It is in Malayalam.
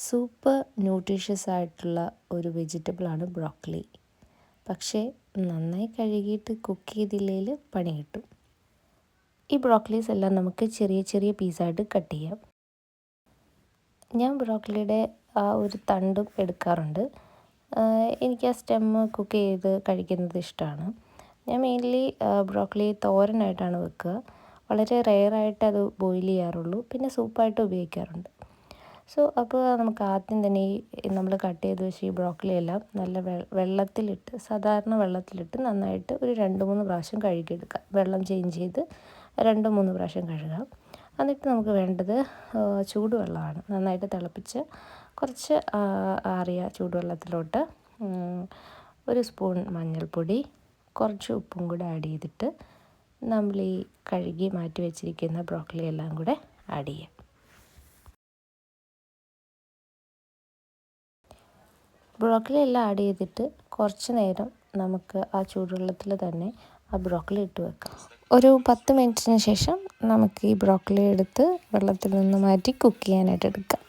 സൂപ്പർ ന്യൂട്രീഷ്യസ് ആയിട്ടുള്ള ഒരു വെജിറ്റബിളാണ് ബ്രോക്കലി. പക്ഷേ നന്നായി കഴുകിയിട്ട് കുക്ക് ചെയ്തില്ലെങ്കിൽ പണി കിട്ടും. ഈ ബ്രോക്കലീസ് എല്ലാം നമുക്ക് ചെറിയ ചെറിയ പീസായിട്ട് കട്ട് ചെയ്യാം. ഞാൻ ബ്രോക്കലിയുടെ ആ ഒരു തണ്ടും എടുക്കാറുണ്ട്. എനിക്ക് ആ സ്റ്റെമ്മ് കുക്ക് ചെയ്ത് കഴിക്കുന്നത് ഇഷ്ടമാണ്. ഞാൻ മെയിൻലി ബ്രോക്കലി തോരനായിട്ടാണ് വെക്കുക. വളരെ റെയറായിട്ട് അത് ബോയിൽ ചെയ്യാറുള്ളൂ. പിന്നെ സൂപ്പായിട്ട് ഉപയോഗിക്കാറുണ്ട്. അപ്പോൾ നമുക്ക് ആദ്യം തന്നെ ഈ നമ്മൾ കട്ട് ചെയ്ത് വെച്ച ഈ ബ്രോക്കലി എല്ലാം നല്ല വെള്ളത്തിലിട്ട് സാധാരണ വെള്ളത്തിലിട്ട് നന്നായിട്ട് ഒരു 2-3 പ്രാവശ്യം കഴുകിയെടുക്കുക. വെള്ളം ചേഞ്ച് ചെയ്ത് 2-3 പ്രാവശ്യം കഴുകാം. എന്നിട്ട് നമുക്ക് വേണ്ടത് ചൂടുവെള്ളമാണ്. നന്നായിട്ട് തിളപ്പിച്ച് കുറച്ച് ആറിയ ചൂടുവെള്ളത്തിലോട്ട് 1 സ്പൂൺ മഞ്ഞൾപ്പൊടി, കുറച്ച് ഉപ്പും കൂടെ ആഡ് ചെയ്തിട്ട് നമ്മൾ ഈ കഴുകി മാറ്റി വെച്ചിരിക്കുന്ന ബ്രോക്കലി എല്ലാം കൂടെ ആഡ് ചെയ്യാം. ബ്രോക്കലി എല്ലാം ആഡ് ചെയ്തിട്ട് കുറച്ച് നേരം നമുക്ക് ആ ചൂടുവെള്ളത്തിൽ തന്നെ ആ ബ്രോക്കലി ഇട്ട് വെക്കാം. ഒരു 10 മിനിറ്റിന് ശേഷം നമുക്ക് ഈ ബ്രോക്കലി എടുത്ത് വെള്ളത്തിൽ നിന്ന് മാറ്റി കുക്ക് ചെയ്യാനായിട്ട് എടുക്കാം.